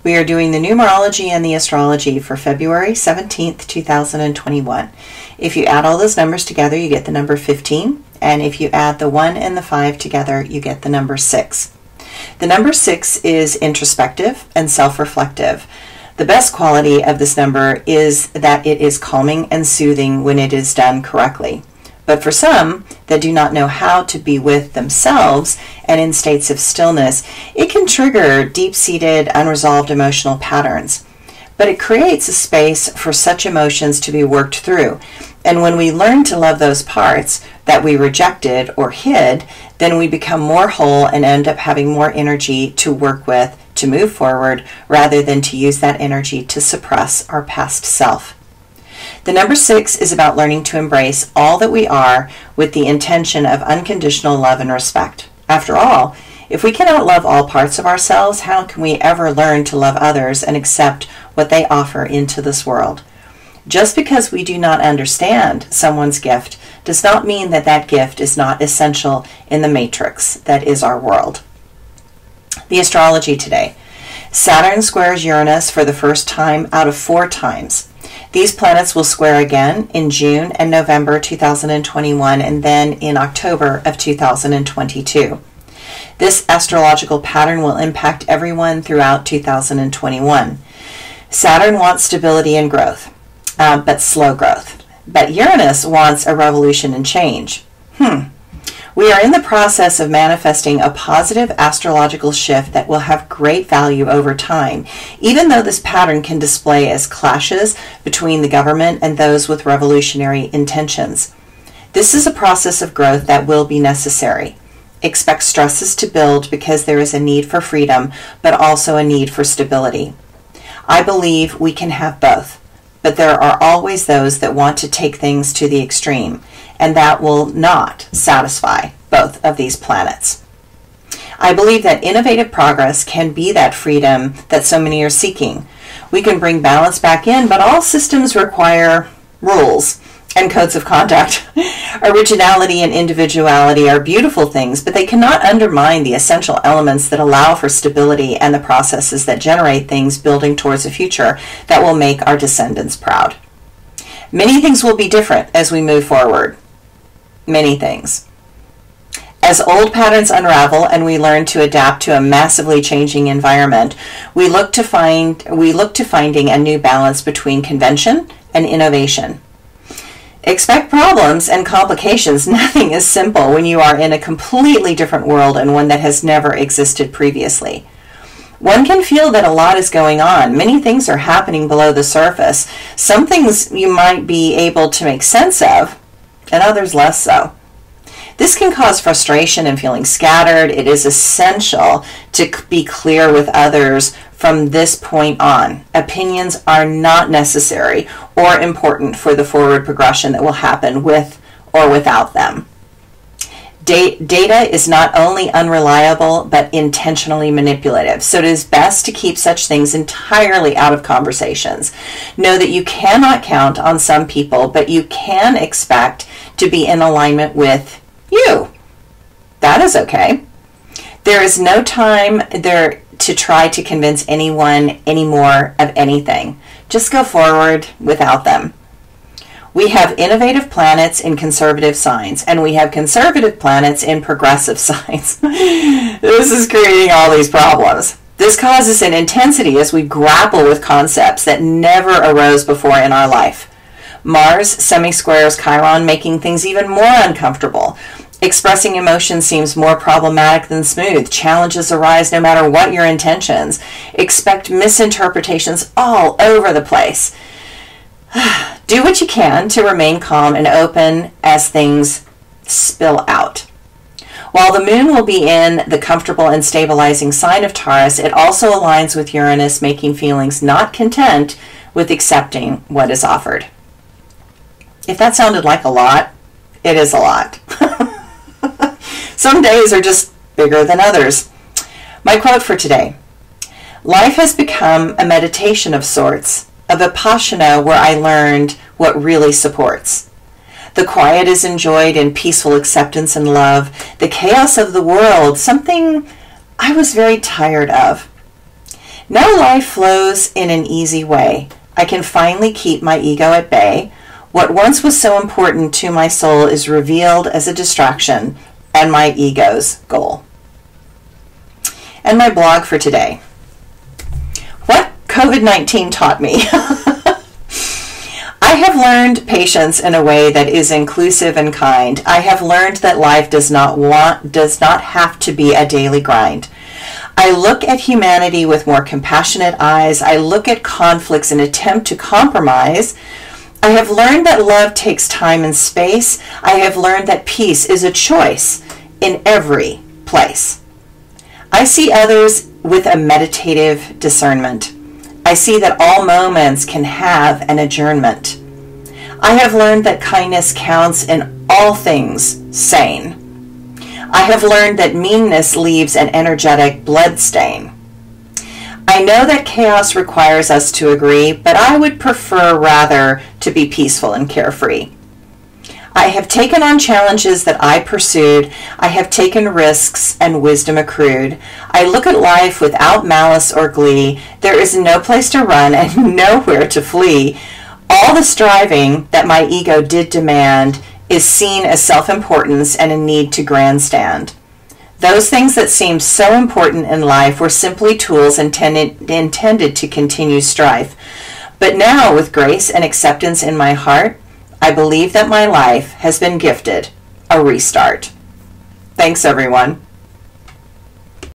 We are doing the numerology and the astrology for February 17th, 2021. If you add all those numbers together, you get the number 15. And if you add the 1 and the 5 together, you get the number 6. The number 6 is introspective and self-reflective. The best quality of this number is that it is calming and soothing when it is done correctly. But for some that do not know how to be with themselves and in states of stillness, it can trigger deep-seated, unresolved emotional patterns. But it creates a space for such emotions to be worked through. And when we learn to love those parts that we rejected or hid, then we become more whole and end up having more energy to work with, to move forward, rather than to use that energy to suppress our past self. The number 6 is about learning to embrace all that we are with the intention of unconditional love and respect. After all, if we cannot love all parts of ourselves, how can we ever learn to love others and accept what they offer into this world? Just because we do not understand someone's gift does not mean that that gift is not essential in the matrix that is our world. The astrology today. Saturn squares Uranus for the first time out of 4 times. These planets will square again in June and November 2021 and then in October of 2022. This astrological pattern will impact everyone throughout 2021. Saturn wants stability and growth, but slow growth. But Uranus wants a revolution and change. We are in the process of manifesting a positive astrological shift that will have great value over time, even though this pattern can display as clashes between the government and those with revolutionary intentions. This is a process of growth that will be necessary. Expect stresses to build because there is a need for freedom, but also a need for stability. I believe we can have both, but there are always those that want to take things to the extreme, and that will not satisfy both of these planets. I believe that innovative progress can be that freedom that so many are seeking. We can bring balance back in, but all systems require rules and codes of conduct. Originality and individuality are beautiful things, but they cannot undermine the essential elements that allow for stability and the processes that generate things building towards a future that will make our descendants proud. Many things will be different as we move forward. Many things. As old patterns unravel and we learn to adapt to a massively changing environment, we look to finding a new balance between convention and innovation. Expect problems and complications. Nothing is simple when you are in a completely different world and one that has never existed previously. One can feel that a lot is going on. Many things are happening below the surface. Some things you might be able to make sense of, and others less so. This can cause frustration and feeling scattered. It is essential to be clear with others from this point on. Opinions are not necessary or important for the forward progression that will happen with or without them. Data is not only unreliable, but intentionally manipulative. So it is best to keep such things entirely out of conversations. Know that you cannot count on some people, but you can expect to be in alignment with you. That is okay. There is no time there to try to convince anyone anymore of anything. Just go forward without them. We have innovative planets in conservative signs, and we have conservative planets in progressive signs. This is creating all these problems. This causes an intensity as we grapple with concepts that never arose before in our life. Mars semi-squares Chiron, making things even more uncomfortable. Expressing emotion seems more problematic than smooth. Challenges arise no matter what your intentions. Expect misinterpretations all over the place. Do what you can to remain calm and open as things spill out. While the moon will be in the comfortable and stabilizing sign of Taurus, it also aligns with Uranus, making feelings not content with accepting what is offered. If that sounded like a lot, it is a lot. Some days are just bigger than others. My quote for today: life has become a meditation of sorts, a vipassana where I learned what really supports. The quiet is enjoyed in peaceful acceptance and love. The chaos of the world, something I was very tired of. Now life flows in an easy way. I can finally keep my ego at bay. What once was so important to my soul is revealed as a distraction and my ego's goal. And my blog for today. What COVID-19 taught me. I have learned patience in a way that is inclusive and kind. I have learned that life does not have to be a daily grind. I look at humanity with more compassionate eyes. I look at conflicts and attempt to compromise. I have learned that love takes time and space. I have learned that peace is a choice in every place. I see others with a meditative discernment. I see that all moments can have an adjournment. I have learned that kindness counts in all things sane. I have learned that meanness leaves an energetic blood stain. I know that chaos requires us to agree, but I would prefer rather to be peaceful and carefree. I have taken on challenges that I pursued. I have taken risks and wisdom accrued. I look at life without malice or glee. There is no place to run and nowhere to flee. All the striving that my ego did demand is seen as self-importance and a need to grandstand. Those things that seemed so important in life were simply tools intended to continue strife. But now, with grace and acceptance in my heart, I believe that my life has been gifted a restart. Thanks, everyone.